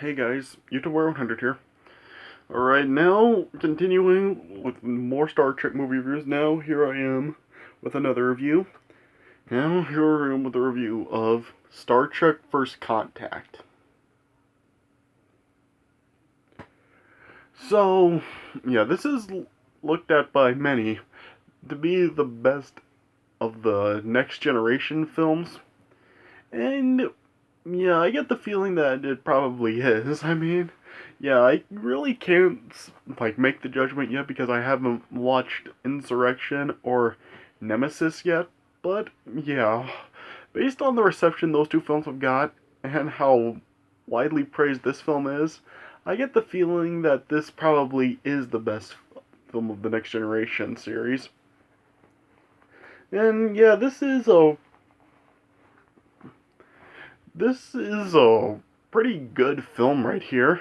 Hey guys, YouTuber100 here. Alright, now continuing with more Star Trek movie reviews. Now here I am with another review. Now here I am with a review of Star Trek First Contact. So, yeah, this is looked at by many to be the best of the Next Generation films. And yeah, I get the feeling that it probably is. I mean, yeah, I really can't make the judgment yet because I haven't watched Insurrection or Nemesis yet. But yeah, based on the reception those two films have got and how widely praised this film is, I get the feeling that this probably is the best film of the Next Generation series. And yeah, this is a pretty good film right here.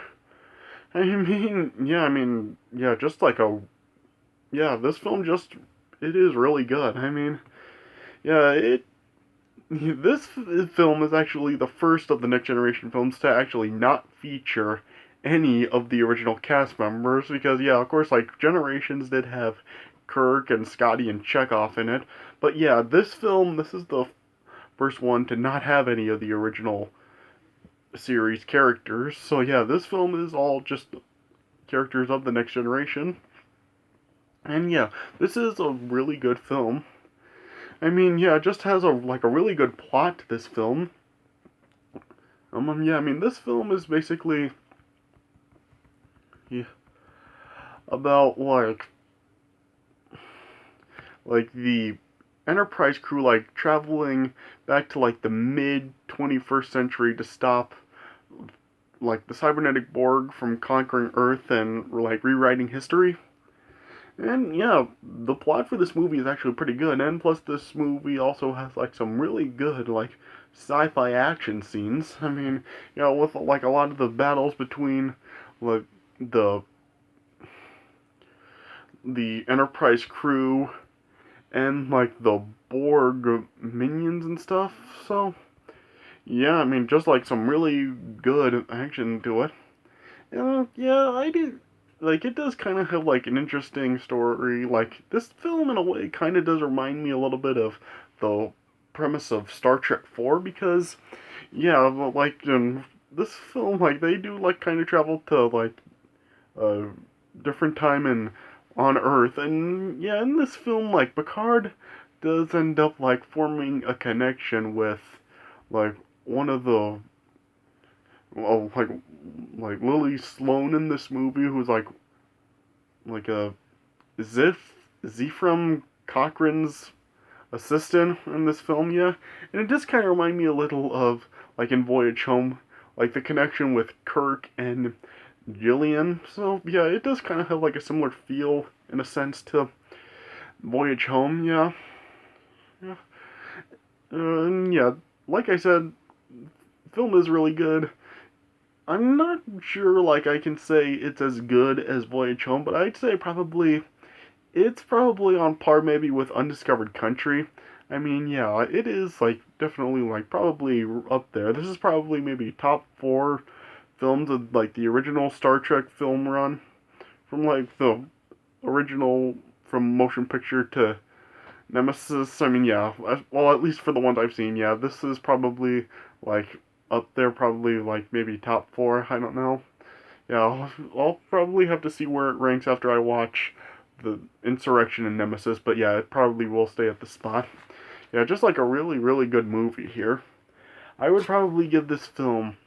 Yeah, just like this film just, it is really good. Yeah, this film is actually the first of the Next Generation films to actually not feature any of the original cast members because, yeah, of course, like, Generations did have Kirk and Scotty and Chekhov in it, but yeah, this is the first one to not have any of the original series characters. So yeah, this film is all just characters of the Next Generation. And yeah, this is a really good film. Yeah, it just has a really good plot to this film. This film is basically, yeah, about the Enterprise crew traveling back to the mid 21st century to stop the cybernetic Borg from conquering Earth and rewriting history. And yeah, the plot for this movie is actually pretty good, and plus this movie also has some really good sci-fi action scenes. With a lot of the battles between like the the Enterprise crew and the Borg minions and stuff. So yeah, just some really good action to it. Yeah, I do. It does kind of have an interesting story. This film, in a way, kind of does remind me a little bit of the premise of Star Trek 4 because, yeah, in this film, they do kind of travel to a different time on Earth, and yeah, in this film, Picard does end up forming a connection with like one of the well, Lily Sloan in this movie, who's a Zephram Cochrane's assistant in this film, yeah. And it does kind of remind me a little of in Voyage Home, the connection with Kirk and Gillian. So yeah, it does kind of have a similar feel in a sense to Voyage Home, yeah. Yeah. And yeah, like I said, film is really good. I'm not sure I can say it's as good as Voyage Home, but I'd say probably it's probably on par maybe with Undiscovered Country. Yeah, it is definitely probably up there. This is probably maybe top 4 films of the original Star Trek film run from the original from motion picture to Nemesis. Yeah, well, at least for the ones I've seen, yeah, this is probably like up there, probably maybe top 4. I don't know. Yeah, I'll probably have to see where it ranks after I watch the Insurrection and Nemesis, but yeah, it probably will stay at the spot. Yeah, just a really, really good movie here. I would probably give this film,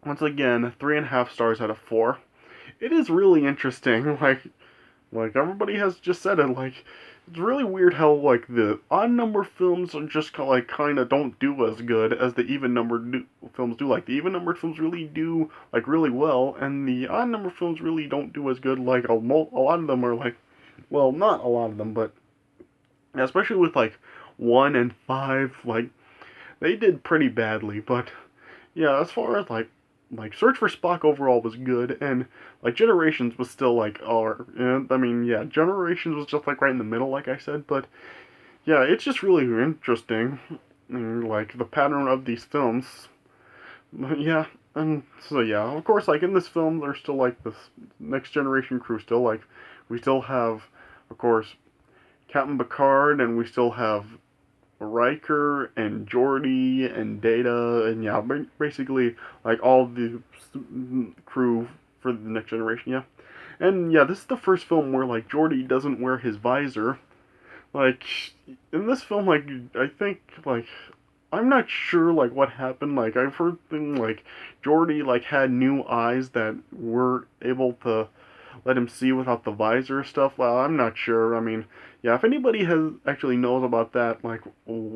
once again, 3.5 stars out of 4. It is really interesting. Everybody has just said it. It's really weird how the odd number films are just kind of don't do as good as the even numbered films do. The even numbered films really do really well, and the odd number films really don't do as good. A lot of them are well, not a lot of them, but especially with 1 and 5, they did pretty badly. But yeah, as far as Search for Spock overall was good, and Generations was still yeah, Generations was just right in the middle, like I said. But yeah, it's just really interesting, the pattern of these films. Yeah, and so yeah, of course, like in this film, there's still like this next generation crew. Still like we still have, of course, Captain Picard, and we still have Riker and Geordi and Data, and yeah, basically like all the crew for the next generation. Yeah, and yeah, this is the first film where like Geordi doesn't wear his visor. Like in this film, like I think like I'm not sure like what happened. Like I've heard things like Geordi like had new eyes that were able to let him see without the visor stuff. Well, I'm not sure. I mean, yeah, if anybody has actually knows about that, like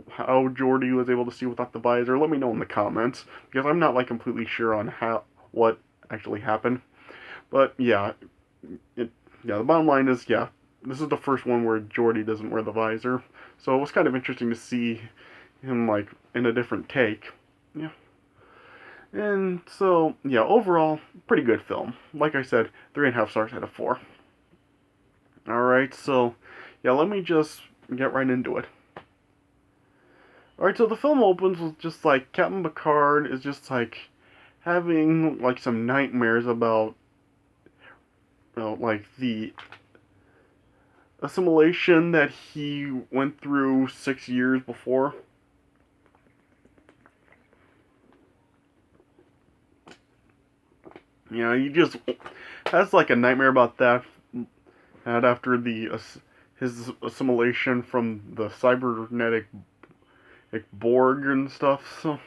how Geordi was able to see without the visor, let me know in the comments because I'm not like completely sure on how what actually happened. But yeah, it yeah, the bottom line is yeah, this is the first one where Geordi doesn't wear the visor. So it was kind of interesting to see him like in a different take. Yeah. And so, yeah, overall, pretty good film. Like I said, 3.5 stars out of 4. Alright, so, yeah, let me just get right into it. Alright, so the film opens with just like Captain Picard is just like having like some nightmares about, like the assimilation that he went through 6 years before. Yeah, he just has like a nightmare about that. And after the his assimilation from the cybernetic like Borg and stuff. So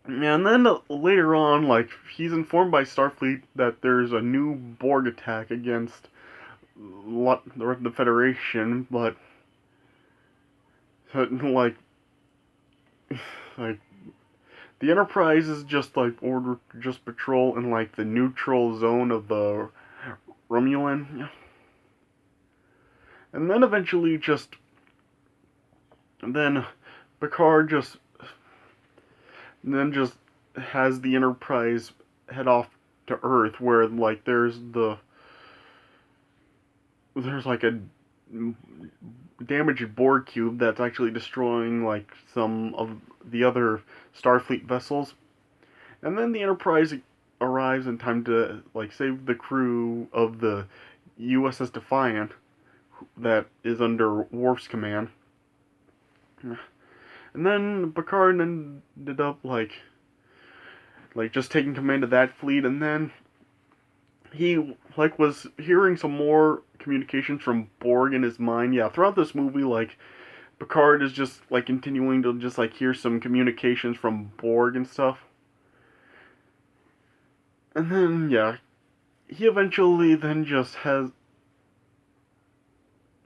yeah, and then later on, like he's informed by Starfleet that there's a new Borg attack against the Federation, but like like the Enterprise is just like ordered to just patrol in like the neutral zone of the Romulan, yeah. And then eventually just then Picard just has the Enterprise head off to Earth, where like there's like a damaged Borg cube that's actually destroying like some of the other Starfleet vessels, and then the Enterprise arrives in time to like save the crew of the USS Defiant that is under Worf's command. And then Picard ended up like just taking command of that fleet, and then he like was hearing some more communications from Borg in his mind. Yeah, throughout this movie, like Picard is just like continuing to just like hear some communications from Borg and stuff. And then yeah, he eventually then just has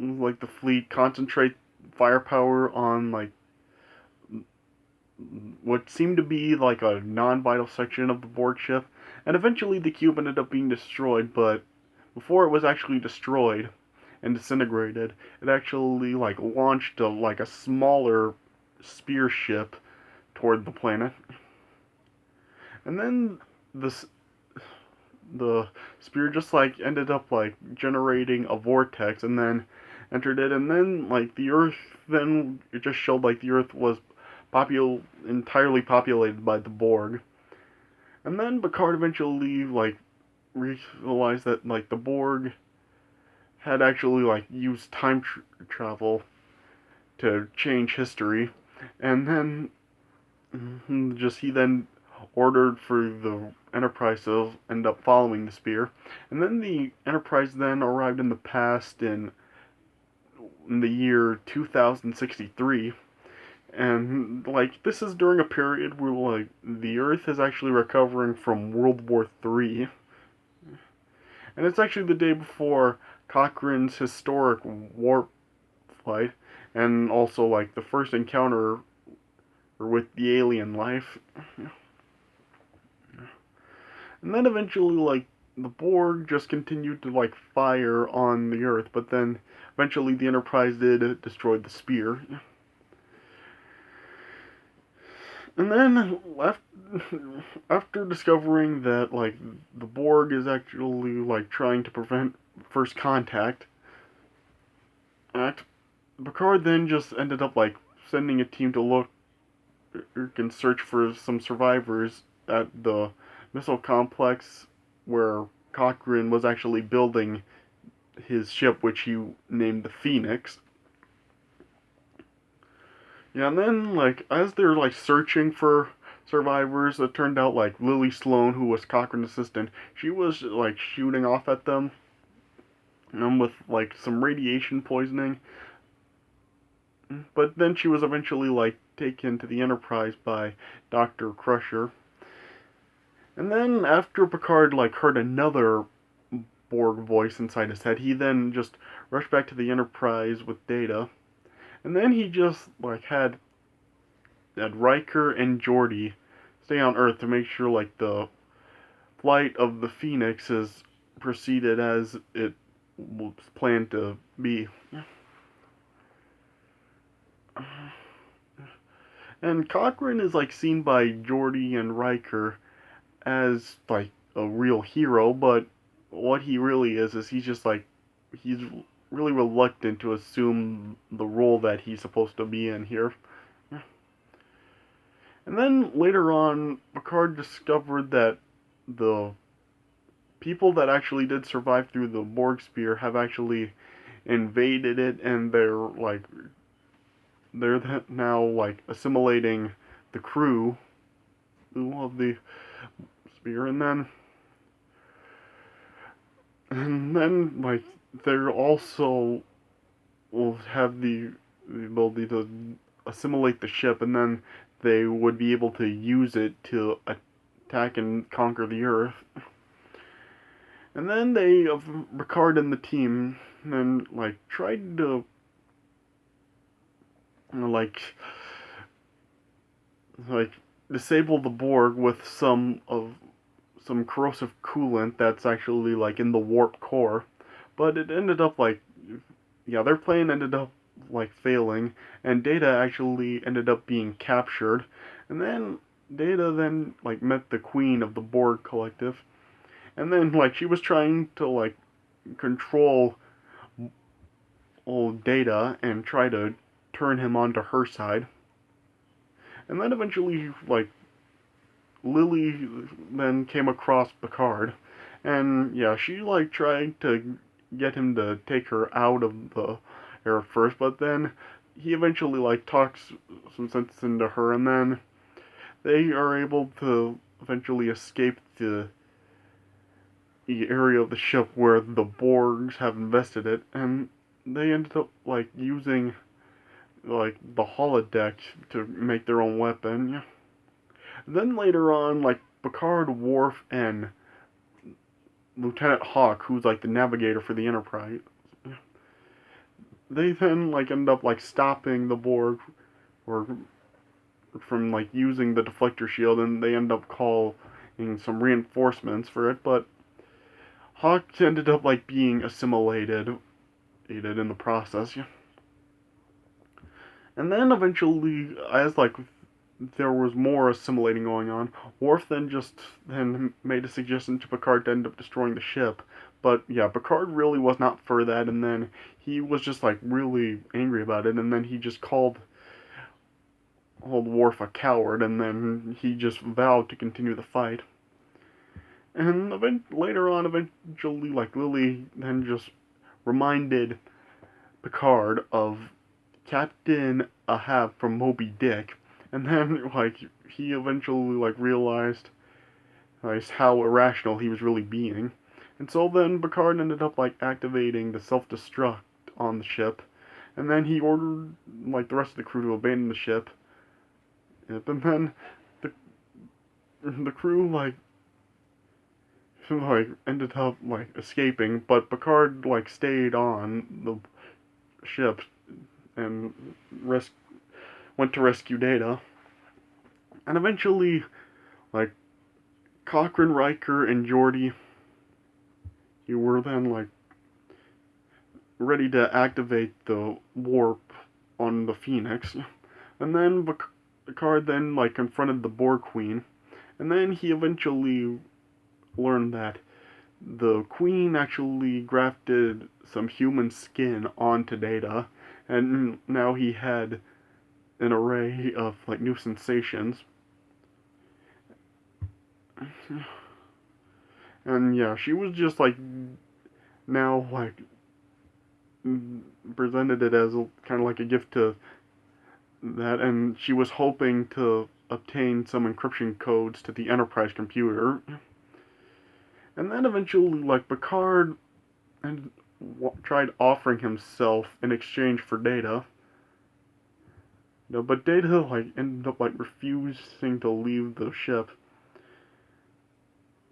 like the fleet concentrate firepower on like what seemed to be like a non-vital section of the Borg ship, and eventually the cube ended up being destroyed. But before it was actually destroyed and disintegrated, it actually like launched like a smaller spear ship toward the planet, and then this the spear just like ended up like generating a vortex and then entered it, and then like the Earth, then it just showed like the Earth was entirely populated by the Borg. And then Picard eventually like realized that like the Borg had actually like used travel to change history, and then just he then ordered for the Enterprise to end up following the spear, and then the Enterprise then arrived in the past in the year 2063, and like this is during a period where like the Earth is actually recovering from World War III, and it's actually the day before Cochrane's historic warp flight, and also like the first encounter with the alien life. And then eventually, like, the Borg just continued to, like, fire on the Earth, but then eventually the Enterprise did destroy the spear. And then, after discovering that, like, the Borg is actually, like, trying to prevent first contact, Picard then just ended up, like, sending a team to look can search for some survivors at the missile complex where Cochrane was actually building his ship, which he named the Phoenix. Yeah, and then like as they're like searching for survivors, it turned out like Lily Sloan, who was Cochrane's assistant, she was like shooting off at them with like some radiation poisoning. But then she was eventually like taken to the Enterprise by Dr. Crusher. And then after Picard like heard another Borg voice inside his head, he then just rushed back to the Enterprise with Data. And then he just like had Riker and Geordi stay on Earth to make sure like the flight of the Phoenix is proceeded as it was planned to be. And Cochrane is like seen by Geordi and Riker as like a real hero, but what he really is he's just like he's really reluctant to assume the role that he's supposed to be in here. And then later on, Picard discovered that the people that actually did survive through the Borg spear have actually invaded it, and they're now like assimilating the crew of the spear, and then like they're also will have the ability to assimilate the ship, and then they would be able to use it to attack and conquer the Earth. And then they, Picard and the team, then like tried to like like disable the Borg with some corrosive coolant that's actually like in the warp core, but it ended up like yeah, their plan ended up like failing, and Data actually ended up being captured, and then Data then like met the queen of the Borg collective, and then like she was trying to like control old Data and try to turn him onto her side, and then eventually like Lily then came across Picard, and yeah, she like tried to get him to take her out of the air first, but then he eventually like talks some sense into her, and then they are able to eventually escape the area of the ship where the Borgs have invested it, and they ended up like using like the holodeck to make their own weapon. Yeah. Then later on, like Picard, Worf, and Lieutenant Hawk, who's like the navigator for the Enterprise, they then like end up like stopping the Borg or from like using the deflector shield, and they end up calling some reinforcements for it. But Hawk ended up like being assimilated in the process. Yeah. And then eventually, as like there was more assimilating going on, Worf then made a suggestion to Picard to end up destroying the ship. But yeah, Picard really was not for that, and then he was just like really angry about it, and then he just called Worf a coward, and then he just vowed to continue the fight. And later on, eventually, like Lily then just reminded Picard of Captain Ahab from Moby Dick, and then like he eventually like realized how irrational he was really being, and so then Picard ended up like activating the self-destruct on the ship, and then he ordered like the rest of the crew to abandon the ship. Yep, and then the the crew like ended up like escaping, but Picard like stayed on the ship and res- went to rescue Data, and eventually like Cochrane, Riker, and Geordi, you were then like ready to activate the warp on the Phoenix, and then Picard then like confronted the Borg Queen, and then he eventually learned that the Queen actually grafted some human skin onto Data, and now he had an array of like new sensations. And yeah, she was just like now like presented it as kind of like a gift to that, and she was hoping to obtain some encryption codes to the Enterprise computer. And then eventually, like Picard and tried offering himself in exchange for Data. No, but Data like ended up like refusing to leave the ship.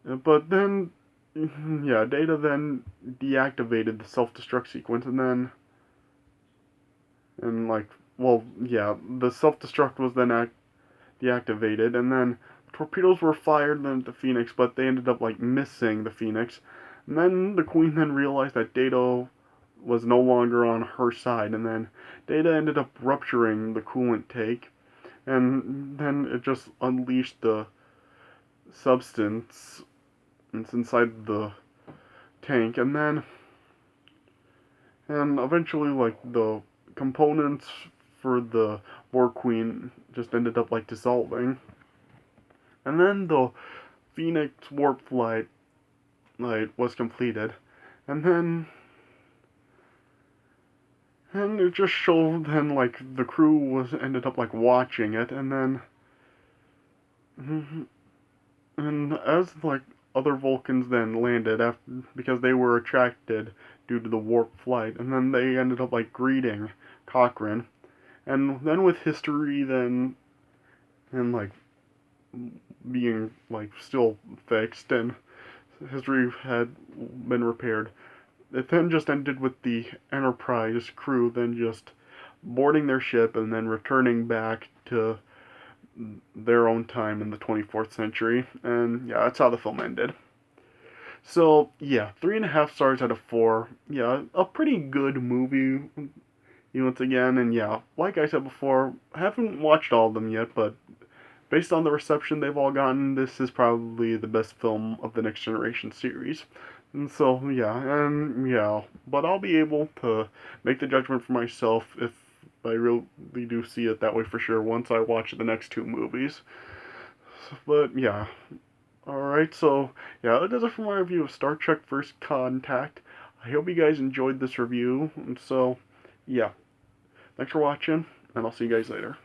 But then, yeah, Data then deactivated the self-destruct sequence, and like, well, yeah, the self-destruct was then deactivated, and then torpedoes were fired then at the Phoenix, but they ended up like missing the Phoenix. And then the Queen then realized that Data was no longer on her side, and then Data ended up rupturing the coolant tank, and then it just unleashed the substance inside the tank, and eventually like the components for the Borg Queen just ended up like dissolving, and then the Phoenix warp flight like was completed, and then and it just showed then like the crew was ended up like watching it, and then and as like other Vulcans then landed after because they were attracted due to the warp flight, and then they ended up like greeting Cochrane, and then with history then and like being like still fixed and history had been repaired. It then just ended with the Enterprise crew then just boarding their ship and then returning back to their own time in the 24th century. And yeah, that's how the film ended. So yeah, 3.5 stars out of 4. Yeah, a pretty good movie once again. And yeah, like I said before, I haven't watched all of them yet, but based on the reception they've all gotten, this is probably the best film of the Next Generation series. And so, yeah, but I'll be able to make the judgment for myself if I really do see it that way for sure once I watch the next two movies. But yeah, alright, so yeah, that does it for my review of Star Trek First Contact. I hope you guys enjoyed this review, and so, yeah, thanks for watching, and I'll see you guys later.